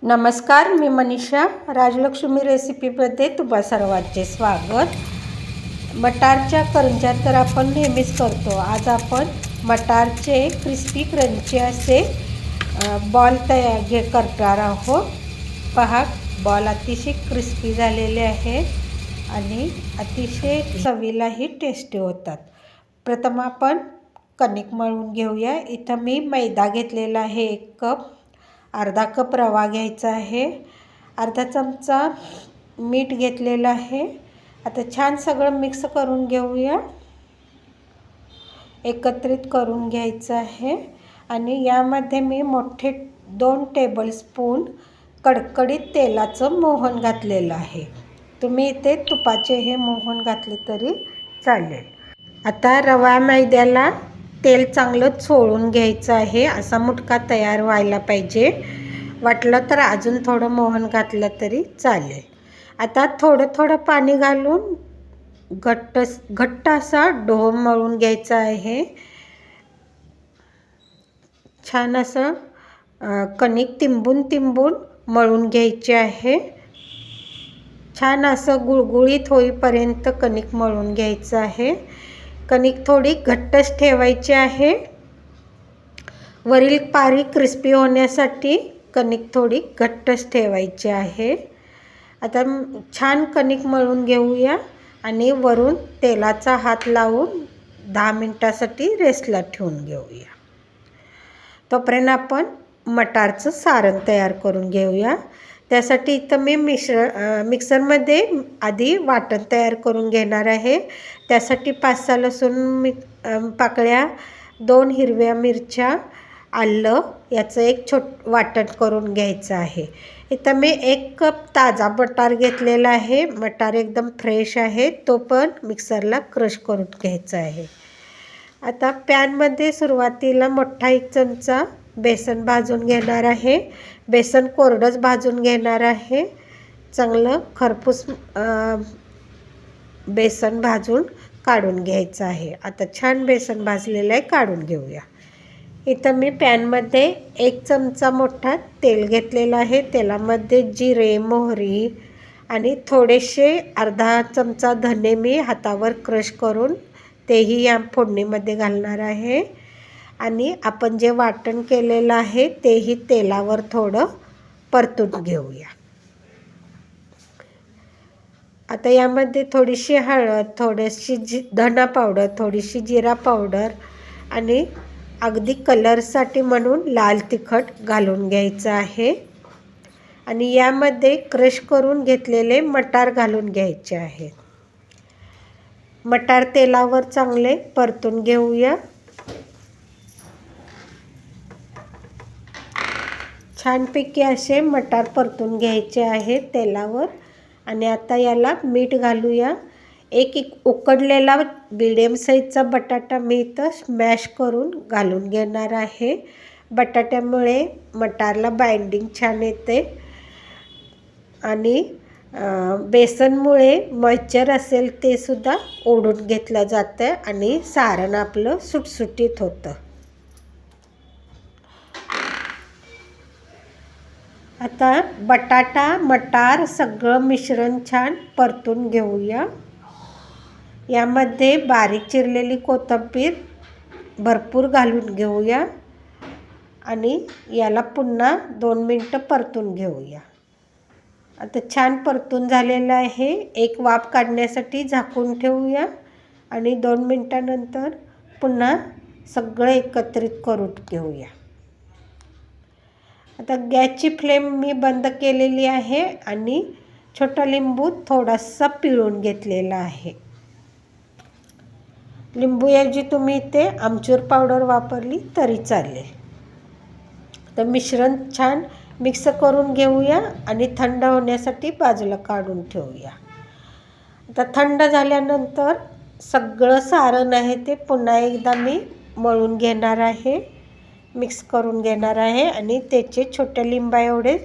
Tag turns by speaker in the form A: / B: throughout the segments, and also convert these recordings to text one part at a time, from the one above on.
A: नमस्कार, मी मनीषा. राजलक्ष्मी रेसिपीमध्ये तुम्हा सर्वांचे स्वागत. मटारच्या करंज्या तर आपण नेहमीच करतो. आज आपण मटारचे क्रिस्पी क्रंची असे बॉल करणार आहोत. पहा, बॉल अतिशय क्रिस्पी झालेले आहेत आणि अतिशय चवीलाही टेस्टी होतात. प्रथम आपण कणिक मळून घेऊया. इथं मी मैदा घेतलेला आहे 1 कप. अर्धा कप रवा घ्यायचा आहे. अर्धा चमचा मीठ घेतलेलं आहे. आता छान सगळं मिक्स करून घेऊया. एकत्रित करून घ्यायचं आहे आणि यामध्ये मी मोठे 2 टेबलस्पून कडकडीत तेलाचं मोहन घातलेलं आहे. तुम्ही इथे तुपाचे हे मोहन घातले तरी चालेल. आता रवा मैद्याला तेल चांगलं चोळून घ्यायचं आहे. असा मुटका तयार व्हायला पाहिजे. वाटलं तर अजून थोडं मोहन घातलं तरी चालेल. आता थोडं थोडं पाणी घालून घट्ट असा डो मळून घ्यायचा आहे. छान असं कणिक तिंबून मळून घ्यायचे आहे. छान असं गुळगुळीत होईपर्यंत कणिक मळून घ्यायचं आहे. कणिक थोडी घट्टच ठेवायची आहे. वरील पारी क्रिस्पी होण्यासाठी कणिक थोडी घट्टच ठेवायची आहे. आता छान कणिक मळून घेऊया आणि वरून तेलाचा हात लावून 10 मिनिटासाठी रेस्टला ठेवून घेऊया. तोपर्यंत आपण मटारचं सारण तयार करून घेऊया. त्यासाठी इथं मी मिक्सरमध्ये आधी वाटण तयार करून घेणार आहे. त्यासाठी 5-6 लसूण पाकळ्या, 2 हिरव्या मिरच्या, आलं याचं एक वाटण करून घ्यायचं आहे. इथं मी 1 कप ताजा मटार घेतलेला आहे. मटार एकदम फ्रेश आहे. तो पण मिक्सरला क्रश करून घ्यायचा आहे. आता पॅनमध्ये सुरुवातीला मोठा 1 चमचा बेसन भाजून घेणार आहे. बेसन कोरडंच भाजून घेणार आहे. चांगलं खरपूस बेसन भाजून काढून घ्यायचं आहे. आता छान बेसन भाजलेलं आहे, काढून घेऊया. इथं मी पॅनमध्ये 1 चमचा मोठा तेल घेतलेलं आहे. तेलामध्ये जिरे, मोहरी आणि थोडेसे अर्धा चमचा धने मी हातावर क्रश करून तेही या फोडणीमध्ये घालणार आहे. आणि आपण जे वाटण केलेलं आहे तेही तेलावर थोडं परतून घेऊया. आता यामध्ये थोडीशी हळद, थोडीशी धना पावडर, थोडीशी जिरा पावडर आणि अगदी कलरसाठी म्हणून लाल तिखट घालून घ्यायचं आहे. आणि यामध्ये क्रश करून घेतलेले मटार घालून घ्यायचे आहेत. मटार तेलावर चांगले परतून घेऊया. छानपैकी असे मटार परतून घ्यायचे आहेत तेलावर. आणि आता याला मीठ घालूया. एक उकडलेला मीडियम साईजचा बटाटा मी इथं स्मॅश करून घालून घेणार आहे. बटाट्यामुळे मटारला बाइंडिंग छान येते आणि बेसनमुळे मॉइश्चर असेल ते सुद्धा ओढून घेतलं जातं आणि सारण आपलं सुटसुटीत होतं. आता बटाटा, मटार सगळं मिश्रण छान परतून घेऊया. यामध्ये बारीक चिरलेली कोथिंबीर भरपूर घालून घेऊया आणि याला पुन्हा 2 मिनटं परतून घेऊया. आता छान परतून झालेलं आहे. एक वाफ काढण्यासाठी झाकून ठेवूया आणि 2 मिनटानंतर पुन्हा सगळं एकत्रित करून घेऊया. आता गॅसची फ्लेम मी बंद केलेली आहे आणि छोटा लिंबू थोडासा पिळून घेतलेला आहे. लिंबूऐवजी तुम्ही इथे आमचूर पावडर वापरली तरी चालेल. तर मिश्रण छान मिक्स करून घेऊया आणि थंड होण्यासाठी बाजूला काढून ठेवूया. आता थंड झाल्यानंतर सगळं सारण आहे ते पुन्हा एकदा मी मळून घेणार आहे, मिक्स करून घेणार आहे आणि त्याचे छोट्या लिंबा एवढे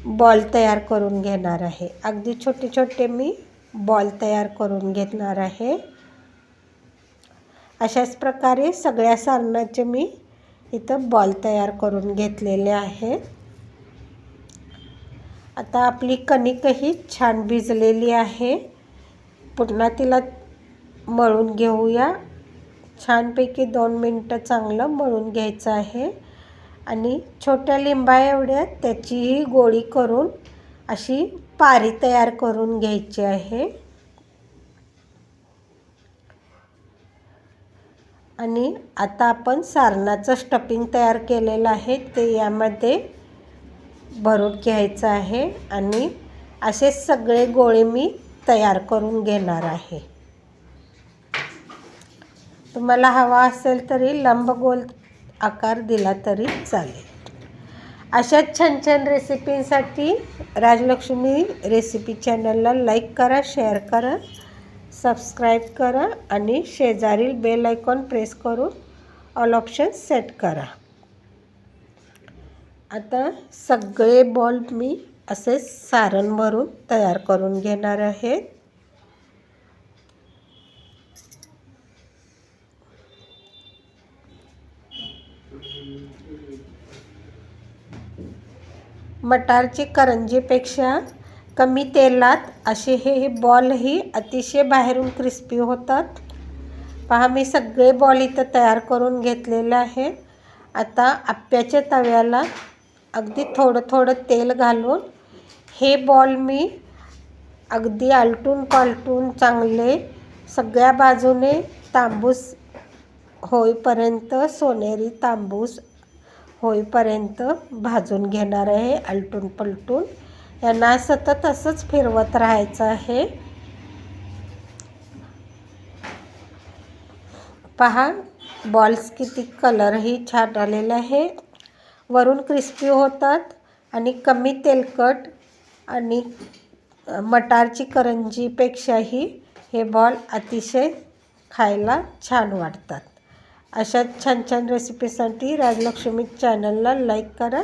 A: बॉल तयार करून घेणार आहे. अगदी छोटे छोटे मी बॉल तयार करून घेणार आहे. अशाच प्रकारे सगळ्या सारणाचे मी इथं बॉल तयार करून घेतलेले आहेत. आता आपली कणिकही छान भिजलेली आहे. पुन्हा तिला मळून घेऊया. छानपैकी 2 मिनटं चांगलं मळून घ्यायचं आहे. आणि छोट्या लिंबा एवढ्या त्याचीही गोळी करून अशी पारी तयार करून घ्यायची आहे. आणि आता आपण सारणाचं स्टफिंग तयार केलेलं आहे ते यामध्ये भरून घ्यायचं आहे. आणि असे सगळे गोळे मी तयार करून घेणार आहे. तुम्हाला हवा असेल तरी लंबगोल आकार दिला तरी चालेल. अशाच छान छान रेसिपींसाठी राजलक्ष्मी रेसिपी चॅनलला लाईक करा, शेअर करा, सबस्क्राईब करा आणि शेजारील बेल आयकॉन प्रेस करून ऑल ऑप्शन सेट करा. आता सगळे बॉल मी असे सारण भरून तयार करून घेणार आहे. मटारची करंजीपेक्षा कमी तेलात असे हे बॉलही अतिशय बाहेरून क्रिस्पी होतात. पहा, मी सगळे बॉल इथं तयार करून घेतलेले आहे. आता आप्याच्या तव्याला अगदी थोडं थोडं तेल घालून हे बॉल मी अगदी आलटून पालटून चांगले सगळ्या बाजूने तांबूस होईपर्यंत, सोनेरी तांबूस होईपर्यंत भाजून घेणार आहे. आलटून पलटून यांना सतत असंच फिरवत राहायचं आहे. पहा, बॉल्स किती कलरही छान आलेला आहे. वरून क्रिस्पी होतात आणि कमी तेलकट आणि मटारची करंजीपेक्षाही हे बॉल अतिशय खायला छान वाटतात. अशा छान छान रेसिपीसाठी राजलक्ष्मी चॅनलला लाईक करा.